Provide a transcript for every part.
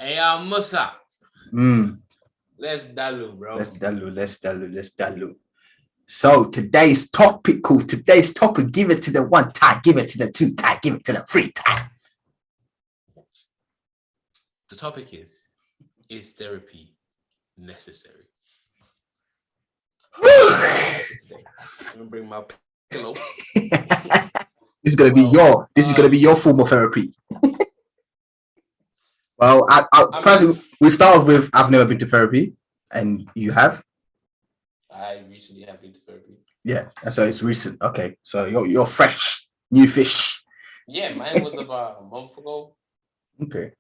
Hey, Musa. Mm. Let's DALU, bro. Let's DALU. So today's topic, give it to the one tie, give it to the two tie, give it to the three tie. The topic is therapy necessary? Today. I'm gonna bring my pillow. This is gonna be your form of therapy. Well, I personally, we start with I've never been to therapy, and you have. I recently have been to therapy. Yeah, so it's recent. Okay, so you're fresh, new fish. Yeah, mine was about a month ago. Okay,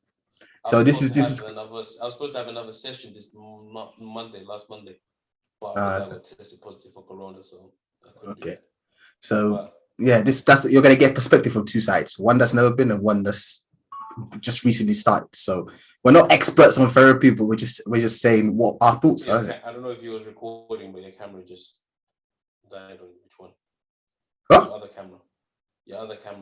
so this is. I was supposed to have another session this last Monday, but I got tested positive for corona, so I couldn't do that. So yeah, you're gonna get perspective from two sides. One that's never been, and one that's just recently started. So we're not experts on therapy, but we're just saying what our thoughts are. I don't know if you was recording, but your camera just died on which one? Huh? Your other camera.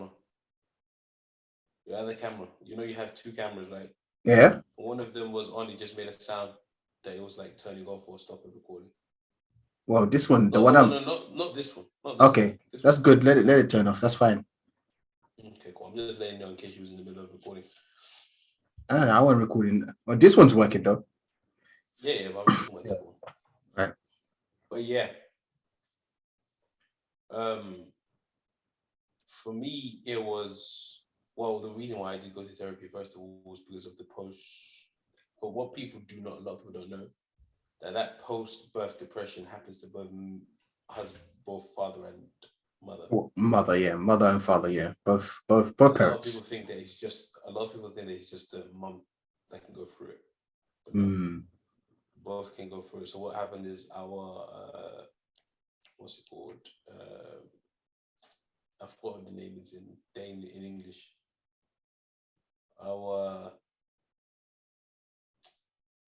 You know you have two cameras, right? Yeah. One of them was on, it just made a sound that it was like turning off or stopping recording. Well, this one, not this one. Okay, that's good. Let it turn off. That's fine. Okay, cool. I'm just letting you know in case you was in the middle of recording. I wasn't recording. Well, this one's working though. Yeah, but I'm just working. Right. But yeah. For me, it was the reason why I did go to therapy first of all was because of the post. For what a lot of people don't know, that post-birth depression happens to both father and mother. Mother and father, yeah, both parents. A lot of people think that it's just the mom that can go through it. But no, both can go through it. So what happened is our what's it called? I forgot what the name is in English. Our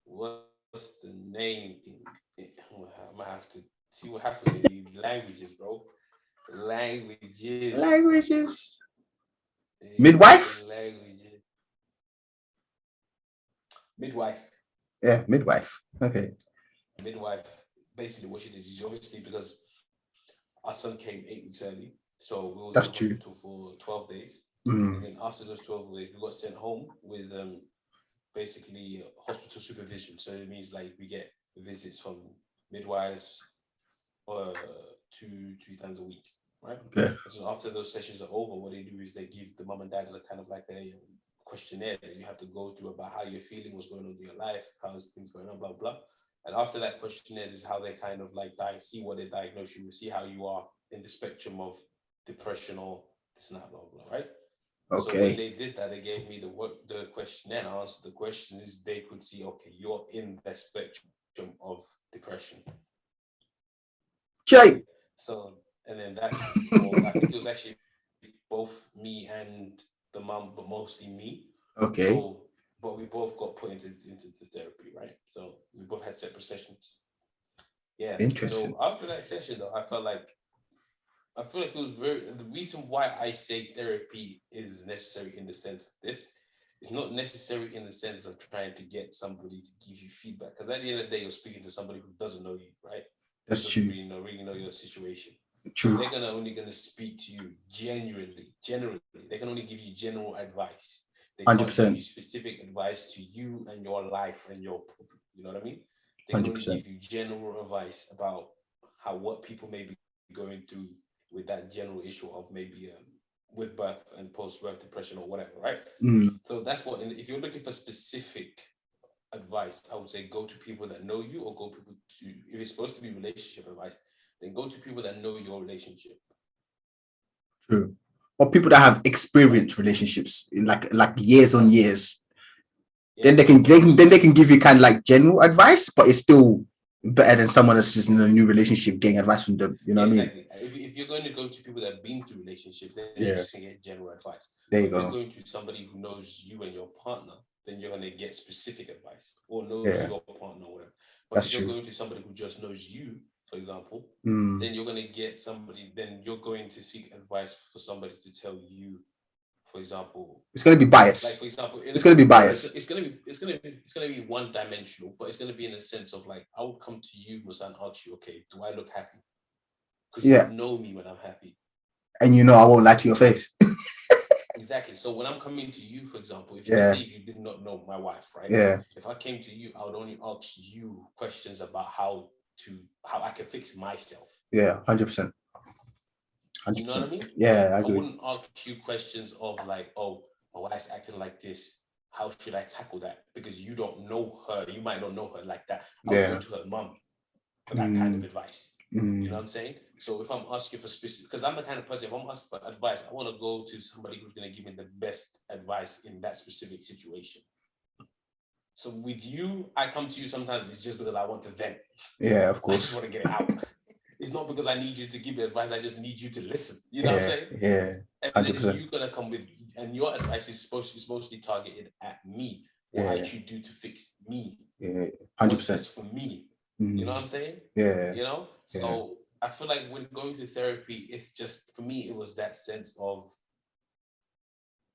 what's the name in I might have to see what happens in the languages, bro. Languages. Midwife. Midwife. Yeah, midwife. Okay. Midwife. Basically, what she did is obviously because our son came 8 weeks early, so we was in hospital for 12 days. And then after those 12 days, we got sent home with basically hospital supervision. So it means like we get visits from midwives 2-3 times a week, right? Okay. So after those sessions are over, what they do is they give the mom and dad a kind of like a questionnaire that you have to go through about how you're feeling, what's going on in your life, how's things going on, blah blah. And after that questionnaire is how they kind of like see what they diagnose you, see how you are in the spectrum of depression or this and that, blah blah, right? Okay. So when they did that, they gave me the questionnaire and I answered the question is they could see, okay, you're in the spectrum of depression. Jay. So, and then that's, I think it was actually both me and the mom, but mostly me. Okay. So, but we both got put into the therapy, right? So we both had separate sessions. Yeah. Interesting. So after that session, though, I feel like it was the reason why I say therapy is necessary in the sense of this. It's not necessary in the sense of trying to get somebody to give you feedback. Because at the end of the day, you're speaking to somebody who doesn't know you, right? That's true. Really know your situation. True. So they're only gonna speak to you generally. They can only give you general advice. They 100%. can't give you specific advice to you and your life and your, you know what I mean? They can 100%. Only give you general advice about what people may be going through with that general issue of maybe with birth and post-birth depression or whatever, right? So that's what, if you're looking for specific advice, I would say go to people that know you, or if it's supposed to be relationship advice, then go to people that know your relationship. True. Or people that have experienced relationships in like years on years. Yeah, then they can give you kind of like general advice, but it's still better than someone that's just in a new relationship getting advice from them. You know what I mean? If you're going to go to people that have been through relationships, then you just get general advice. There you go. If you're going to somebody who knows you and your partner, then you're going to get specific advice, or knows your partner or whatever. But if you're going to somebody who just knows you, for example, then you're going to get somebody, then you're going to seek advice for somebody to tell you for example, it's going to be biased. like for example, It's going to be biased. It's going to be one dimensional, but it's going to be in a sense of like, I would come to you, Musa, and ask you, okay, do I look happy? Because you know me when I'm happy, and you know I won't lie to your face. Exactly. So when I'm coming to you, for example, if Yeah. say if you did not know my wife, right? Yeah. If I came to you, I would only ask you questions about how I can fix myself. Yeah, 100%. You know what I mean? Yeah, I agree. wouldn't ask you questions of like, oh, my wife's acting like this. How should I tackle that? Because you don't know her. You might not know her like that. I'll go to her mom for that kind of advice. You know what I'm saying? So if I'm asking for specific, because I'm the kind of person, if I'm asking for advice, I want to go to somebody who's going to give me the best advice in that specific situation. So with you, I come to you sometimes, it's just because I want to vent. Yeah, of course. I just want to get it out. It's not because I need you to give me advice. I just need you to listen. You know what I'm saying? Yeah, 100%. And then you're going to come with, and your advice is mostly targeted at me. What I should do to fix me. Yeah, 100%. What's best for me. You know what I'm saying? Yeah. You know? So I feel like when going to therapy, it's just, for me, it was that sense of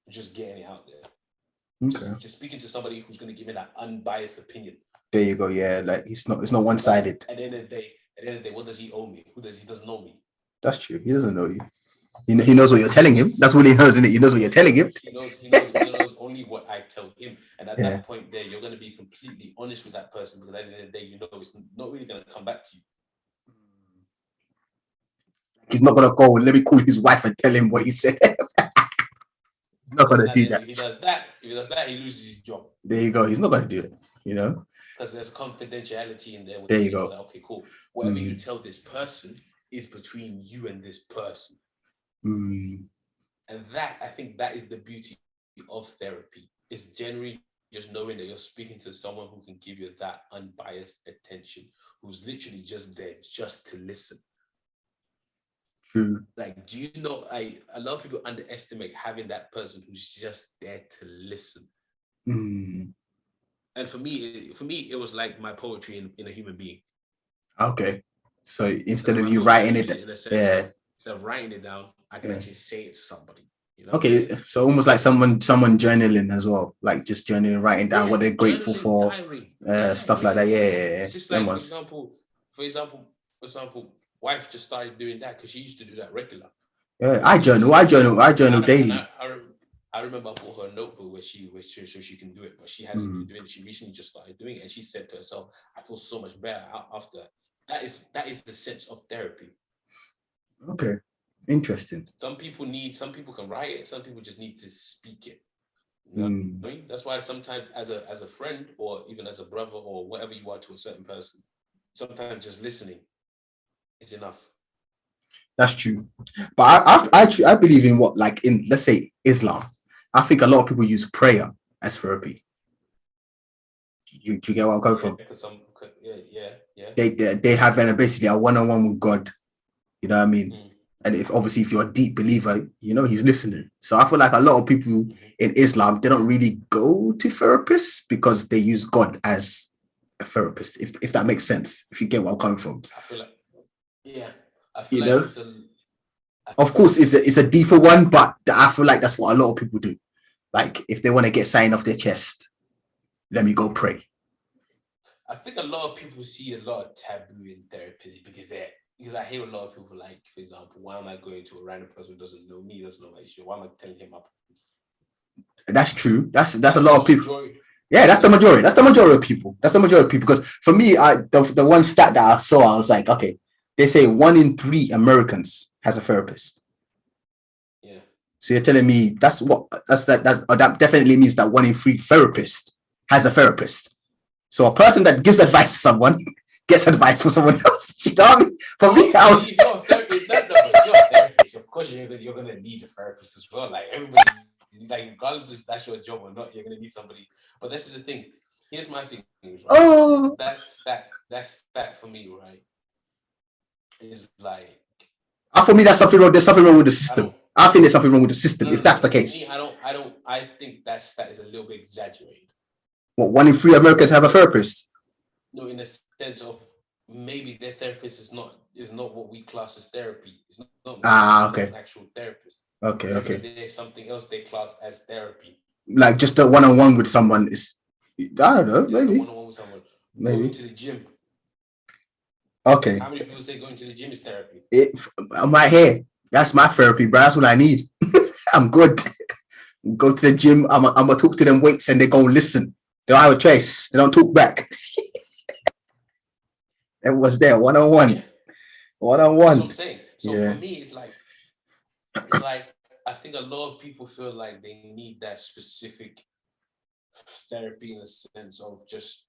just getting it out there. Okay. Just speaking to somebody who's going to give me that unbiased opinion. There you go. Yeah, like it's not one-sided. At the end of the day, what does he owe me? He doesn't know me. That's true. He doesn't know you. He knows what you're telling him. That's what he knows, isn't it? He knows what you're telling him. He knows only what I tell him. And at that point there, you're going to be completely honest with that person, because at the end of the day, you know it's not really going to come back to you. He's not going to go, let me call his wife and tell him what he said. He's not going to do that. If he does that, he loses his job. There you go. He's not going to do it, you know? Because there's confidentiality in there. There you go. Like, okay, cool. Whatever you tell this person is between you and this person. And that, I think that is the beauty of therapy. It's generally just knowing that you're speaking to someone who can give you that unbiased attention, who's literally just there just to listen. True. Like, do you know, a lot of people underestimate having that person who's just there to listen. And for me, it was like my poetry in a human being. Okay. So instead of you writing it, instead of writing it down, I can actually say it to somebody. You know? Okay, so almost like someone journaling as well, like just journaling, writing down what they're grateful for, stuff like that. Yeah. It's just like, for example, wife just started doing that because she used to do that regular. Yeah, I journal daily. I remember I bought her a notebook so she can do it, but she hasn't been doing it. She recently just started doing it, and she said to herself, "I feel so much better after." That is the sense of therapy. Okay, interesting. Some people can write it. Some people just need to speak it. You know what I mean? That's why sometimes as a friend, or even as a brother, or whatever you are to a certain person, sometimes just listening is enough. That's true. But I believe in what, like in, let's say, Islam. I think a lot of people use prayer as therapy. You get where I'm coming from? Yeah. They have basically a one-on-one with God. You know what I mean? And if you're a deep believer, you know he's listening. So I feel like a lot of people in Islam, they don't really go to therapists because they use God as a therapist. If that makes sense, if you get where I'm coming from. I feel like, of course, it's a deeper one, but I feel like that's what a lot of people do. Like if they want to get something off their chest, let me go pray. I think a lot of people see a lot of taboo in therapy because I hear a lot of people, like, for example, why am I going to a random person who doesn't know me, doesn't know my issue? Why am I telling him my problems? That's true. That's a lot of people. Yeah, that's the majority. That's the majority of people. Because for me, the one stat that I saw, I was like, okay, they say 1 in 3 Americans has a therapist. Yeah. So you're telling me that definitely means that 1 in 3 therapists has a therapist. So a person that gives advice to someone gets advice from someone else. You know what I mean? For me, I was. If you're a therapist, of course you're gonna need a therapist as well. Like everybody, like regardless if that's your job or not, you're gonna need somebody. But this is the thing. Here's my thing. Right? Oh. That's that for me, right? Is like. For me, that's something wrong. There's something wrong with the system. I think there's something wrong with the system. If that's the case, I think that is a little bit exaggerated. What, 1 in 3 Americans have a therapist? No, in the sense of maybe their therapist is not what we class as therapy. It's not okay. an actual therapist. Okay, Maybe okay. there's something else they class as therapy. Like just a one-on-one with someone is, I don't know, Just a maybe, one-on-one with someone. Going maybe. to the gym. Okay. How many people say going to the gym is therapy? I'm right here. That's my therapy, bro. That's what I need. I'm good. Go to the gym. I'm gonna talk to them weights and they go listen. They don't have a choice. They don't talk back. It was there one on one. Yeah, One on that's what one. I'm saying. So for Yeah. me, it's like I think a lot of people feel like they need that specific therapy in the sense of just.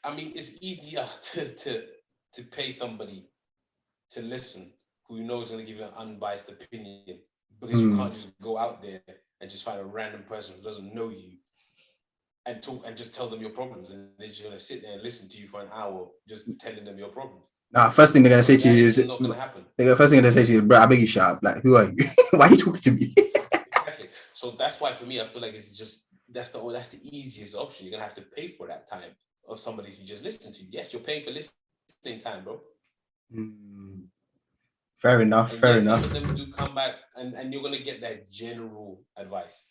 I mean, it's easier to pay somebody to listen who you know is going to give you an unbiased opinion, because you can't just go out there and just find a random person who doesn't know you and talk and just tell them your problems, and they're just going to sit there and listen to you for an hour just telling them your problems. Nah, first thing they're gonna say to That you is is, not going to happen. the first thing they're gonna say to you, bro, I beg you shut up. Like, who are you? Why are you talking to me? Exactly. So that's why for me, I feel like it's just that's the easiest option. You're gonna have to pay for that time of somebody who just listen to you. Yes, you're paying for listening time, bro. Fair enough. And Fair yes, enough. some of them do come back, and you're gonna get that general advice.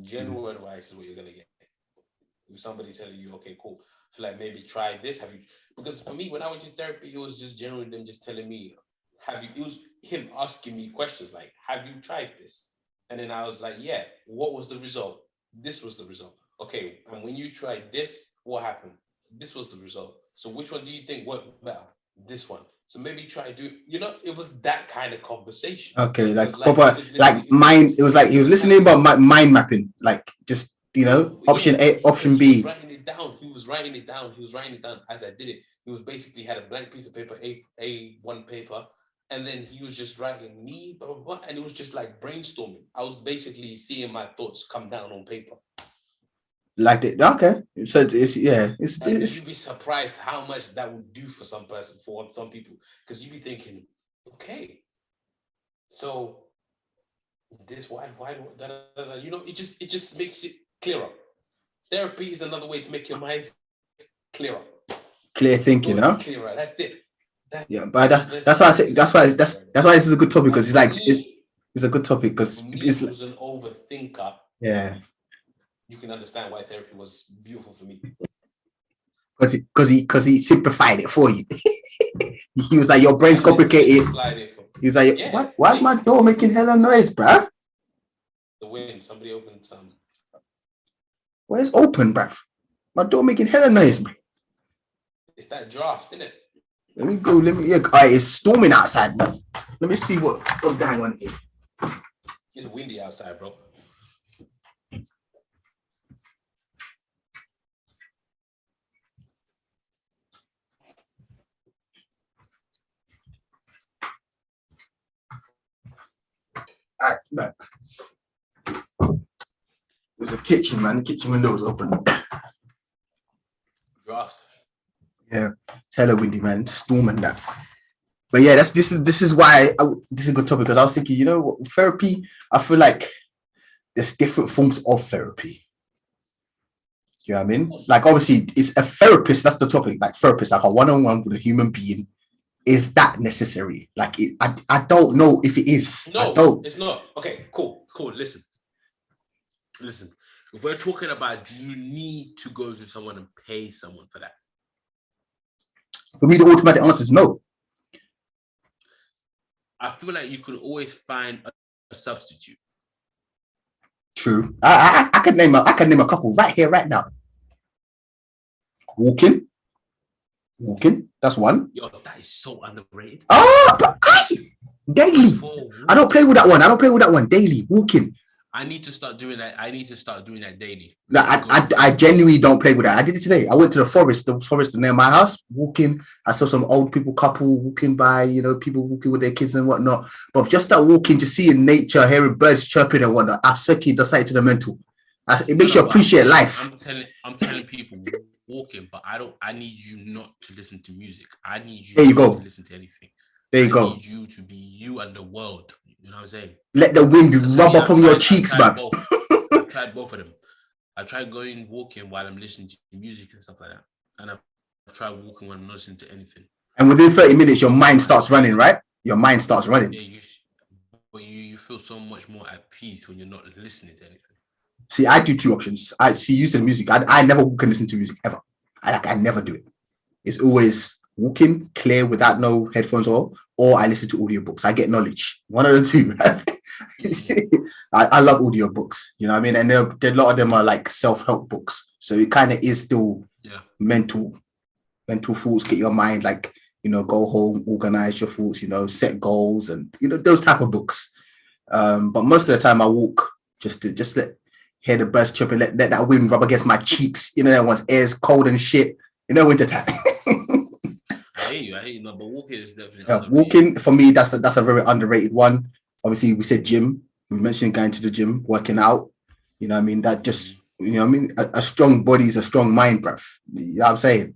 General advice is what you're gonna get. If somebody telling you, okay, cool, I feel like maybe try this. Have you? Because for me, when I went to therapy, it was just generally them just telling me, have you? It was him asking me questions like, have you tried this? And then I was like, yeah. What was the result? This was the result. Okay, and when you tried this, what happened? This was the result. So which one do you think worked better? This one. So maybe try to do. You know, it was that kind of conversation. Okay, It like was like he proper, was listening. like mind. It was like he was listening, but mind mapping. Like just option Yeah, A, because option he was B. writing it down. He was writing it down. He was writing it down as I did it. He was basically had a blank piece of paper, A1 paper, and then he was just writing me, blah, blah, blah, and it was just like brainstorming. I was basically seeing my thoughts come down on paper. Like it. Okay, so it's And you'd be surprised how much that would do for some person, for some people, because you'd be thinking, okay, so this why da, da, da, da. You know, it just makes it clearer. Therapy is another way to make your mind clearer. clear thinking, huh? Clearer. That's it. Yeah, but that's why I say that's why this is a good topic, because it's like it's a good topic because it's who's an overthinker. Yeah, you can understand why therapy was beautiful for me. Because he simplified it for you. He was like, your brain's complicated. He's like, yeah, what? Why's my door making hella noise, bruh? The wind. Somebody opened some. Where's open, bruv? My door making hella noise, bruh. It's that draft, isn't it? Let me go. It's storming outside, man. Let me see what's going on here. It's windy outside, bro. All right, back. There's a kitchen, man. The kitchen window was open. Draft. Yeah, it's hella windy, man. Storm and that. But yeah, this is why this is a good topic, because I was thinking, you know what, therapy. I feel like there's different forms of therapy. You know what I mean? Like obviously, it's a therapist. That's the topic. Like therapist, like a one-on-one with a human being. Is that necessary? Like I don't know if it is. No, I don't. It's not. Okay, cool. Listen. If we're talking about, do you need to go to someone and pay someone for that? For me, the automatic answer is no. I feel like you could always find a substitute. True. I could name a couple right here, right now. Walking. That's one. Yo, that is so underrated. Oh, but daily. I don't play with that one. Daily walking. I need to start doing that. Daily. I genuinely don't play with that. I did it today. I went to the forest near my house, walking. I saw some old couple walking by, you know, people walking with their kids and whatnot. But just that walking, just seeing nature, hearing birds chirping and whatnot, I swear to you, that's to the mental. It makes you appreciate life. I'm telling people walking, but I need you not to listen to music. I need you, to listen to anything. There you go. I need you to be you and the world. You know what I'm saying? Let the wind rub up on your cheeks, man. I've tried both of them. I tried going walking while I'm listening to music and stuff like that. And I've tried walking when I'm not listening to anything. And within 30 minutes, your mind starts running, right? Your mind starts running. Yeah, But you feel so much more at peace when you're not listening to anything. See, I do two options. I see using music. I never can listen to music ever. I never do it. It's always walking clear without no headphones or I listen to audiobooks. I get knowledge. One of the two. I love audiobooks, you know what I mean? And a lot of them are like self-help books. So it kind of is still mental thoughts, get your mind like, you know, go home, organize your thoughts, you know, set goals and, you know, those type of books. But most of the time I walk just let hear the birds chirping, let that wind rub against my cheeks. You know, that one's air's cold and shit. You know, winter time. I hear you. No, but walking is definitely walking for me. That's a very underrated one. Obviously, we said gym. We mentioned going to the gym, working out. You know what I mean? That just, you know what I mean? A strong body is a strong mind, bruv. You know what I'm saying?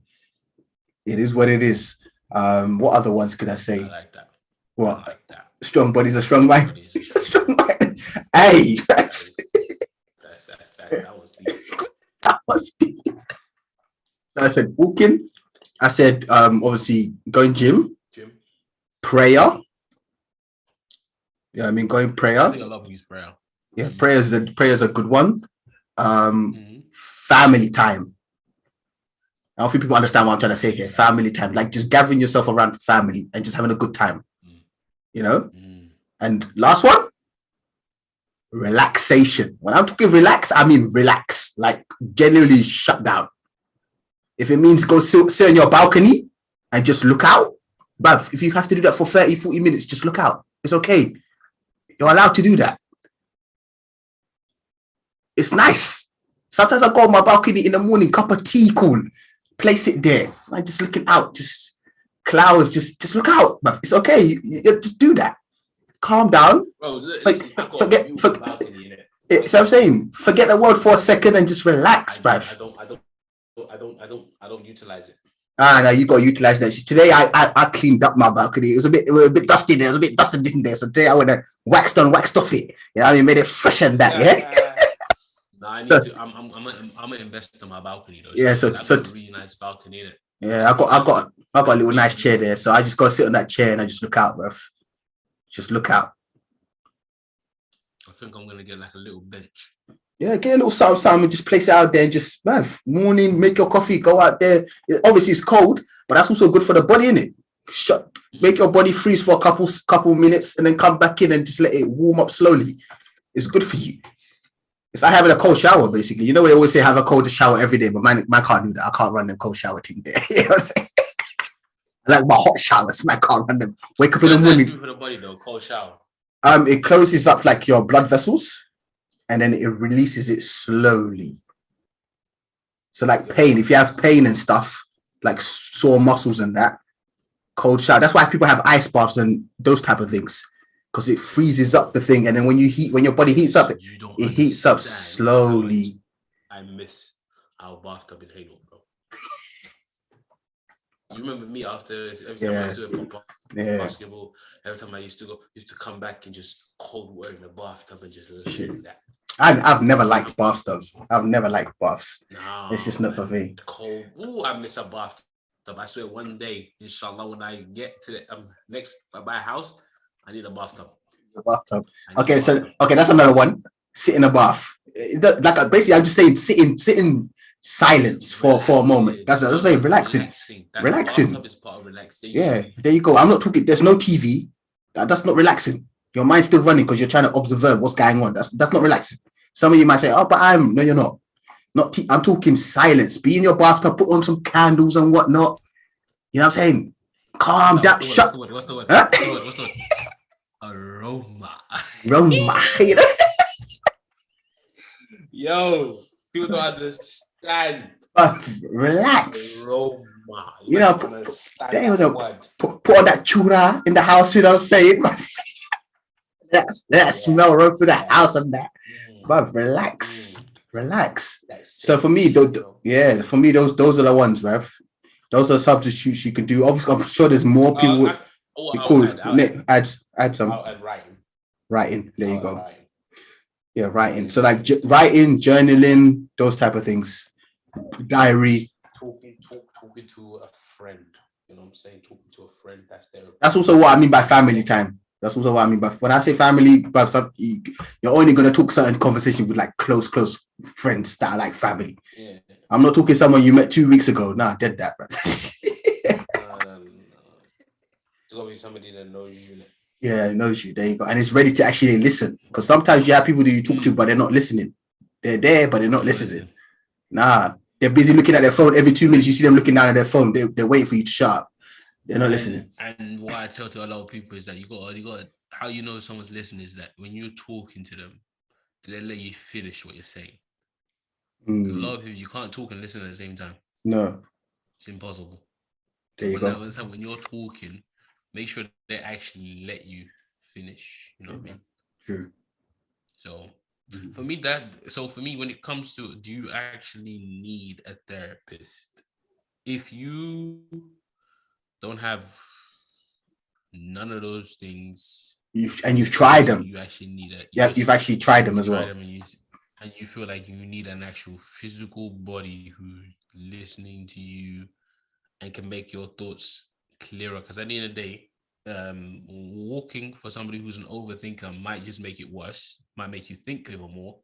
It is what it is. What other ones could I say? I like that. What? I like that. Strong body's a strong mind. Strong mind. Hey. That was deep. That was deep. So I said walking. I said obviously going gym. Prayer. Yeah, I mean going prayer. I think I love use prayer. Yeah, prayer's a good one. Family time. I don't think people understand what I'm trying to say here. Family time, like just gathering yourself around family and just having a good time. You know? And last one, relaxation. When I'm talking relax, I mean relax. Like genuinely shut down. If it means go sit on your balcony and just look out, bruv, if you have to do that for 30, 40 minutes, just look out. It's okay. You're allowed to do that. It's nice. Sometimes I go on my balcony in the morning, cup of tea, cool. Place it there. Like just looking out, just clouds, just look out, bruv. It's okay. You just do that. Calm down. Bro, forget. So I'm saying, forget the world for a second and just relax, bruv. I don't utilize it. No, you got to utilize that. Today I cleaned up my balcony. It was a bit dusty there. It was a bit dusted in there. So today I went and waxed off it. You know, I mean, made it fresh and that. Yeah. No, I need to. I'm gonna invest in my balcony though. Yeah. So a really nice balcony in it. Yeah, I got a little nice chair there. So I just go sit on that chair and I just look out, bruv. Just look out. I think I'm gonna get like a little bench. Yeah, get a little sound and just place it out there and just, man, morning, make your coffee, go out there. Obviously, it's cold, but that's also good for the body, innit? Make your body freeze for a couple minutes and then come back in and just let it warm up slowly. It's good for you. It's like having a cold shower, basically. You know, we always say have a cold shower every day, but man can't do that. I can't run the cold shower thing there. You know what I'm saying? I like my hot showers. Man, I can't run them. Wake up in the morning. What does that do for the body, though? Cold shower. It closes up like your blood vessels. And then it releases it slowly. So like pain, if you have pain and stuff, like sore muscles and that, cold shower. That's why people have ice baths and those type of things. Because it freezes up the thing. And then when your body heats up, it heats up slowly. I miss our bathtub in Halo, bro. You remember me after every time I used to basketball, every time I used to come back and just cold water in the bathtub and just like that. I've never liked bathtubs. I've never liked baths. No, it's just not for me. Cold. Ooh, I miss a bathtub. I swear one day, inshallah, when I get to the next buy a house, I need a bathtub. Okay, that's another one. Sit in a bath. Like basically, I'm just saying, sit in silence for a moment. That's what I'm saying. Relaxing. Bathtub is part of relaxation. Yeah, there you go. I'm not talking. There's no TV. That's not relaxing. Your mind's still running because you're trying to observe what's going on. That's not relaxing. Some of you might say, "Oh, but no, you're not." I'm talking silence. Be in your bathtub, put on some candles and whatnot. You know what I'm saying? Calm down. What's the word? Huh? What's the word? Aroma. You know? Yo, people don't understand. Relax. Aroma. You know, put on that chura in the house. You know what I'm saying? That smell right through the house and that. But relax. So for me, those are the ones, bruv. Those are substitutes you can do. Obviously, I'm sure there's more people. Add some. I'll add writing. Writing. There you go. Writing. Yeah, writing. So like writing, journaling, those type of things. Diary. Talking to a friend. You know what I'm saying? Talking to a friend. That's also what I mean by family time. That's also what I mean. But when I say family, but you're only gonna talk certain conversation with like close friends that are like family. Yeah. I'm not talking someone you met 2 weeks ago. Nah, dead that, bro. No. It's gotta be somebody that knows you. Yeah, it knows you. There you go. And it's ready to actually listen. Because sometimes you have people that you talk to, but they're not listening. They're there, but they're not listening. Nah, they're busy looking at their phone. Every 2 minutes, you see them looking down at their phone. They're waiting for you to shut up. They're not listening. And what I tell to a lot of people is that you got how you know someone's listening is that when you're talking to them, they let you finish what you're saying. Because a lot of people, you can't talk and listen at the same time. No, it's impossible. There you go. When you're talking, make sure they actually let you finish. You know what I mean? True. So for me, when it comes to, do you actually need a therapist? If you don't have none of those things, you've tried them, you actually need it. You've actually tried them as well. And you feel like you need an actual physical body who's listening to you and can make your thoughts clearer. Because at the end of the day, walking for somebody who's an overthinker might just make it worse, might make you think a little more.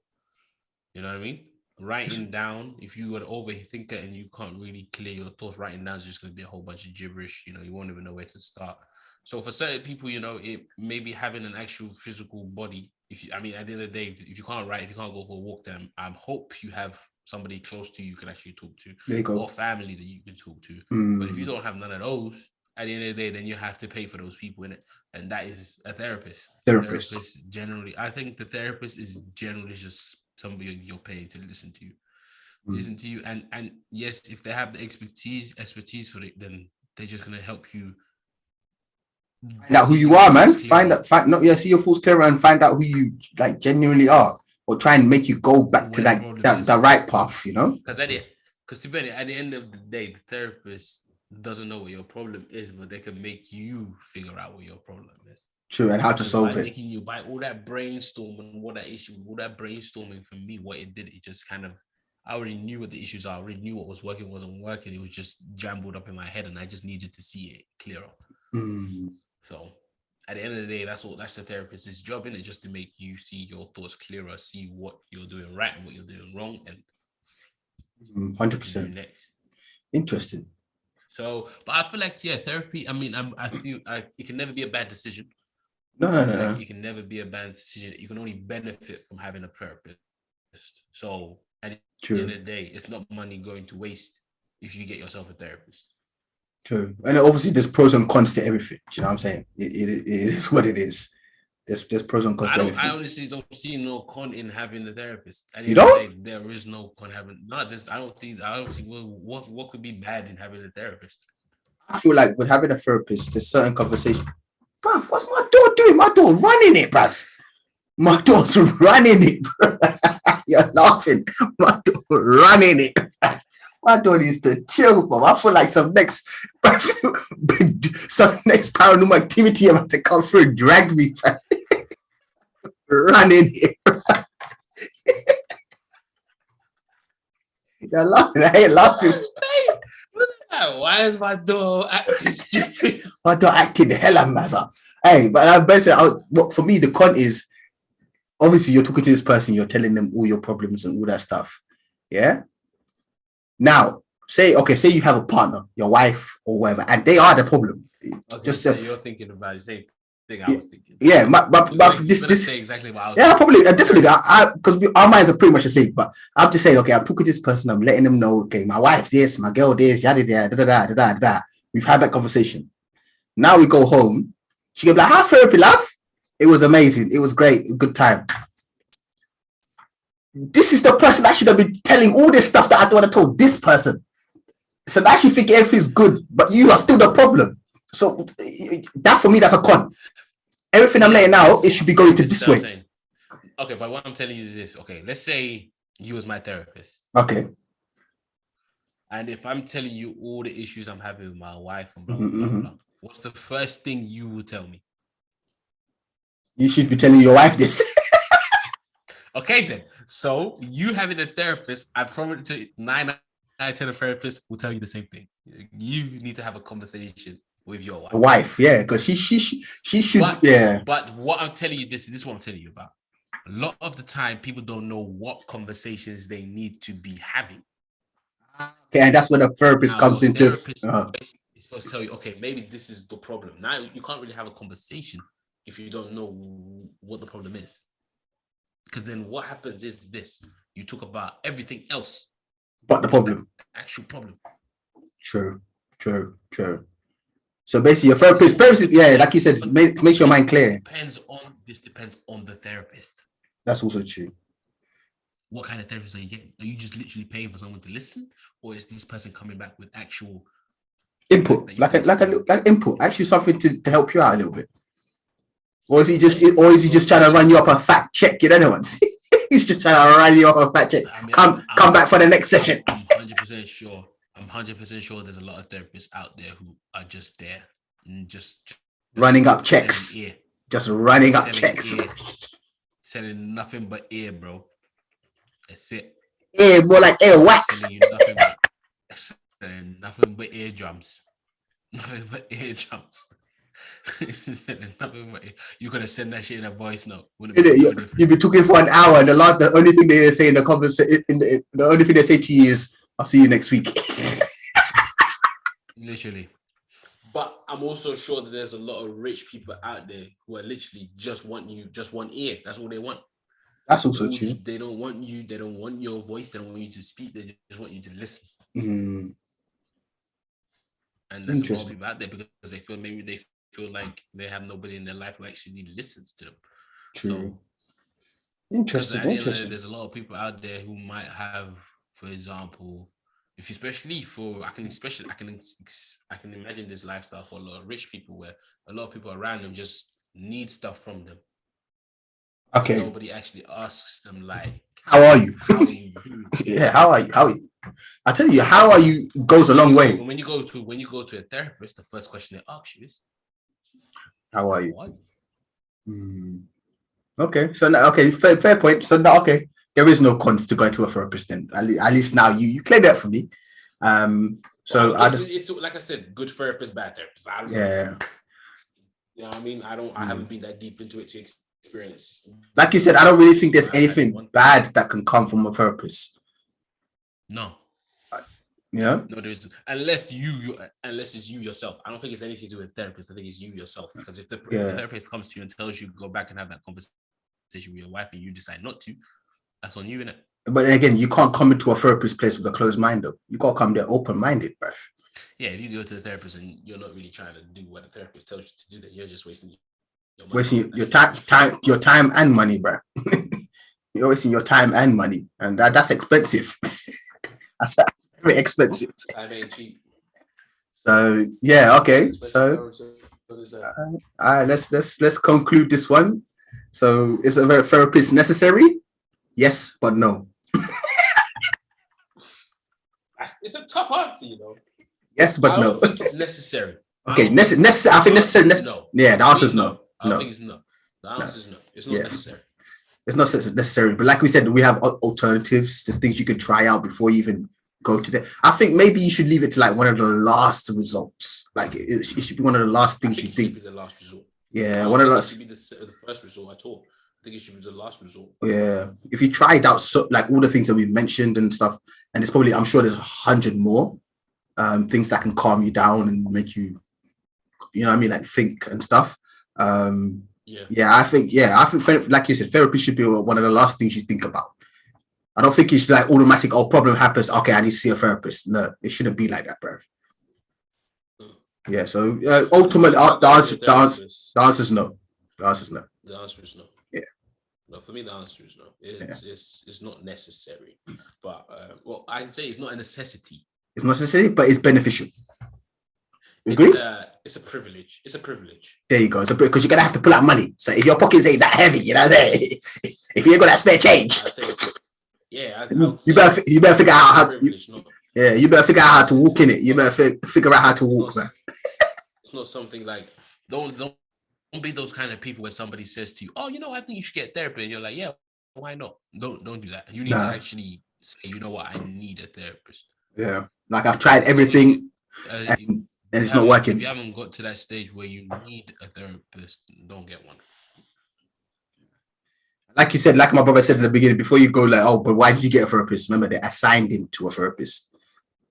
You know what I mean? Writing down, if you were an overthinker and you can't really clear your thoughts, writing down is just going to be a whole bunch of gibberish. You know, you won't even know where to start. So for certain people, you know, it maybe having an actual physical body. At the end of the day, if you can't write, if you can't go for a walk, then I hope you have somebody close to you can actually talk to, or family that you can talk to. But if you don't have none of those, at the end of the day, then you have to pay for those people in it, and that is a therapist. Therapist generally, I think the therapist is generally just somebody you're paying to listen to you, and yes, if they have the expertise for it, then they're just gonna help you find out who you are, man. See your thoughts clearer and find out who you like genuinely are, or try and make you go back to that right path, you know? Because at the end of the day, the therapist doesn't know what your problem is, but they can make you figure out what your problem is. True, and how to solve it. Making you by all that brainstorming, for me, what it did, it just kind of, I already knew what the issues are. I already knew what was working, wasn't working. It was just jumbled up in my head, and I just needed to see it clearer. So at the end of the day, that's the therapist's job, isn't it? Just to make you see your thoughts clearer, see what you're doing right and what you're doing wrong, and 100%. Interesting. So, but I feel like therapy. I mean, I feel it can never be a bad decision. No. Like it can never be a bad decision. You can only benefit from having a therapist. So at the end of the day, it's not money going to waste if you get yourself a therapist. True. And obviously there's pros and cons to everything. Do you know what I'm saying? It is what it is. There's pros and cons to everything. I honestly don't see no con in having a therapist. You don't? There is no con having. I don't think. What could be bad in having a therapist? I feel like with having a therapist, there's certain conversation. Bruv, what's my door doing? My door running it, bruv. My door's running it, bro. You're laughing. My door running it. My door needs to chill, bro. I feel like some next paranormal activity about to come through and drag me, bro. Running it. You're laughing. I ain't laughing. Why is my door acting? My door acting the hell out, Mazza. Hey, but basically, for me, the con is obviously you're talking to this person, you're telling them all your problems and all that stuff. Yeah. Now, say you have a partner, your wife or whatever, and they are the problem. Okay, so you're thinking about the same thing I was thinking. Yeah, but this say exactly what I was. Yeah, probably definitely. Because our minds are pretty much the same. But I'm just saying, okay, I'm talking to this person, I'm letting them know, okay, my wife this, my girl this, yada da da da da. We've had that conversation. Now we go home. She can be like, "How's therapy, love? It was amazing. It was great. Good time." This is the person that should have been telling all this stuff that I don't want to tell this person. So now she think everything's good, but you are still the problem. So that for me, that's a con. Everything I'm laying out, it should be going to this way. Okay, but what I'm telling you is this. Okay, let's say you was my therapist. Okay. And if I'm telling you all the issues I'm having with my wife and blah, blah, blah, what's the first thing you will tell me? You should be telling your wife this. Okay, then. So you having a therapist, I promise to 9 out of 10 therapists will tell you the same thing. You need to have a conversation with your wife. A wife, yeah, because she should, yeah. But what I'm telling you, this is what I'm telling you about. A lot of the time, people don't know what conversations they need to be having. Okay, and that's where the therapist comes into. Therapist is supposed to tell you, okay, maybe this is the problem. Now you can't really have a conversation if you don't know what the problem is. Because then what happens is this: you talk about everything else, but the problem, actual problem. True. So basically, your therapist, yeah, like you said, makes your mind clear. This depends on the therapist. That's also true. What kind of therapist are you getting? Are you just literally paying for someone to listen, or is this person coming back with actual input, like input, actually something to help you out a little bit? Or is he just trying to run you up a fact check? You know what? He's just trying to run you up a fact check. I mean, come back for the next session. I'm 100% sure. I'm 100% sure there's a lot of therapists out there who are just there and just running up checks. Just running up checks. Selling nothing but ear, bro. That's it. Ear, more like ear wax. Selling nothing but eardrums. Nothing but eardrums. You could have sent that shit in a voice note. You've been talking for an hour, and the only thing they say in the conversation, the only thing they say to you is, "I'll see you next week." Literally. But I'm also sure that there's a lot of rich people out there who are literally just want ear. That's all they want. That's also true. They don't want you. They don't want your voice. They don't want you to speak. They just want you to listen. Mm. And there's a lot of people out there because they feel like they have nobody in their life who actually listens to them. True. So, interesting. There's a lot of people out there who might have, for example, I can imagine this lifestyle for a lot of rich people where a lot of people around them just need stuff from them. Okay. Nobody actually asks them like, how are you? Yeah, how are you? I tell you, how are you goes a long way. When you go to a therapist, the first question they ask you is, how are you? Okay, so now, fair point. So now, okay, there is no cons to going to a therapist. Then at least now you cleared that for me. So it's like I said, good therapist, bad therapist. I don't know. You know what I mean? I haven't been that deep into it to experience. Like you said, I don't really think there's anything bad that can come from a therapist. No. Yeah. No, there isn't. Unless it's you yourself. I don't think it's anything to do with a therapist. I think it's you yourself. Because if the therapist comes to you and tells you go back and have that conversation with your wife and you decide not to, that's on you, innit? But again, you can't come into a therapist place with a closed mind, though. You gotta come there open-minded, bruv. Yeah, if you go to the therapist and you're not really trying to do what the therapist tells you to do, then you're just wasting your money. Your time and money, bruv. You're wasting your time and money, and that's expensive. That's very expensive. Time ain't cheap. So yeah, okay. So let's conclude this one. So is a therapist necessary? Yes, but no. It's a tough answer, you know. Yes, but no. I don't think it's necessary. Okay, necessary. I think necessary. No. Yeah, the answer is no. I don't think it's no. The answer is no. It's not necessary. It's not necessary. But like we said, we have alternatives. There's things you could try out before you even go to that. I think maybe you should leave it to like one of the last results. Like it should be one of the last things you think. It should be the last resort. Yeah, one of the last. It should be the first resort at all. I think it should be the last resort. Yeah, if you tried out like all the things that we've mentioned and stuff, and it's probably, I'm sure there's 100 more things that can calm you down and make you, you know what I mean, like think and stuff. I think like you said, therapy should be one of the last things you think about. I don't think it's like automatic. Oh, problem happens. Okay, I need to see a therapist. No, it shouldn't be like that, bro. Yeah. So ultimately, the answer is no. The answer is no. The answer is no. Yeah. No, for me, the answer is no. It's not necessary. But I'd say it's not a necessity. It's not necessary, but it's beneficial. You agree? It's a privilege. It's a privilege. There you go. It's because you're gonna have to pull out money. So if your pockets ain't that heavy, you know what I'm saying? If you ain't got that spare change, you better figure out how to. You better figure out how to walk in it. You better figure out how to walk, man. It's not something like don't be those kind of people where somebody says to you, "Oh, you know, I think you should get therapy," and you're like, "Yeah, why not?" Don't do that. You need to actually say, "You know what? I need a therapist." Yeah, like I've tried everything. And and it's not working. If you haven't got to that stage where you need a therapist, don't get one. Like you said, like my brother said in the beginning, before you go like, oh, but why did you get a therapist? Remember, they assigned him to a therapist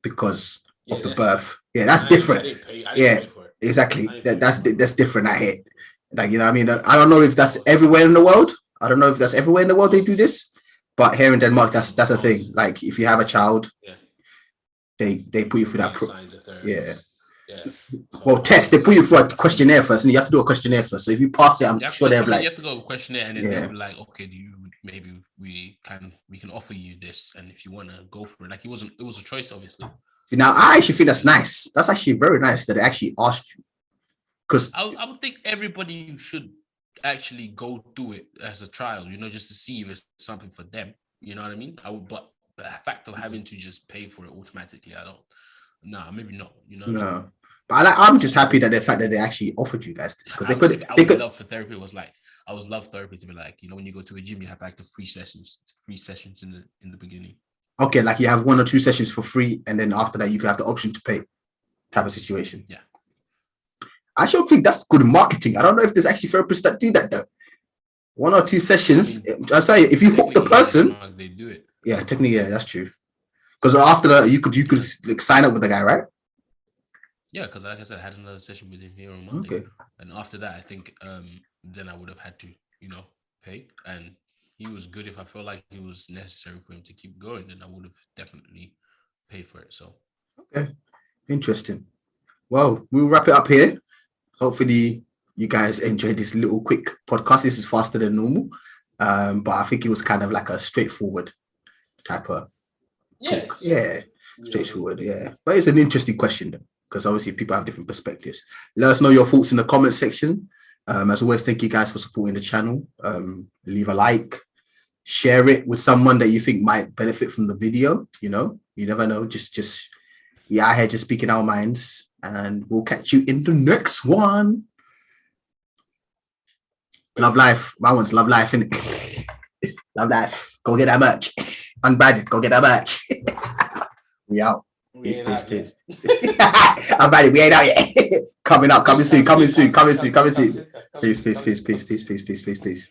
because of the birth. Yeah, that's different. I didn't pay for it. Exactly. That's different. I hate. Like, you know what I mean? I don't know if that's everywhere in the world. I don't know if that's everywhere in the world they do this, but here in Denmark, that's a thing. Like, if you have a child, they put you through that. Yeah. Well, test. They put you through a questionnaire first, and you have to do a questionnaire first. So if you pass it, I'm sure they're like, you have to go a questionnaire, and then they'll be like, okay, maybe we can offer you this, and if you want to go for it, like it was a choice, obviously. See, now I actually think that's nice. That's actually very nice that they actually asked you, because I would think everybody should actually go do it as a trial, just to see if it's something for them. You know what I mean? But the fact of having to just pay for it automatically, I don't. Nah, maybe not. No. But I'm just happy that the fact that they actually offered you guys this, because I would love for therapy was like, I would love therapy to be like, when you go to a gym, you have like the free sessions in the beginning. Okay, like you have 1 or 2 sessions for free, and then after that you can have the option to pay, type of situation. Yeah, I don't think that's good marketing. I don't know if there's actually therapists that do that though. 1 or 2 sessions. I'm saying if you hook the person, they do it. Yeah, technically, yeah, that's true. Because after that, you could like, sign up with the guy, right? Yeah, because like I said, I had another session with him here on Monday. Okay. And after that, I think then I would have had to, pay. And he was good. If I felt like it was necessary for him to keep going, then I would have definitely paid for it. So okay, interesting. Well, we'll wrap it up here. Hopefully, you guys enjoyed this little quick podcast. This is faster than normal, but I think it was kind of like a straightforward type of talk. Yeah, straightforward. Yeah, but it's an interesting question though, because obviously people have different perspectives. Let us know your thoughts in the comment section. As always, thank you guys for supporting the channel. Leave a like, share it with someone that you think might benefit from the video. You never know. Just we are here just speaking our minds, and we'll catch you in the next one. Love life. My one's love life, innit? Love life. Go get that merch. Unbranded. Go get that merch. We out. Peace. Unbranded. We ain't out yet. Coming soon. Peace.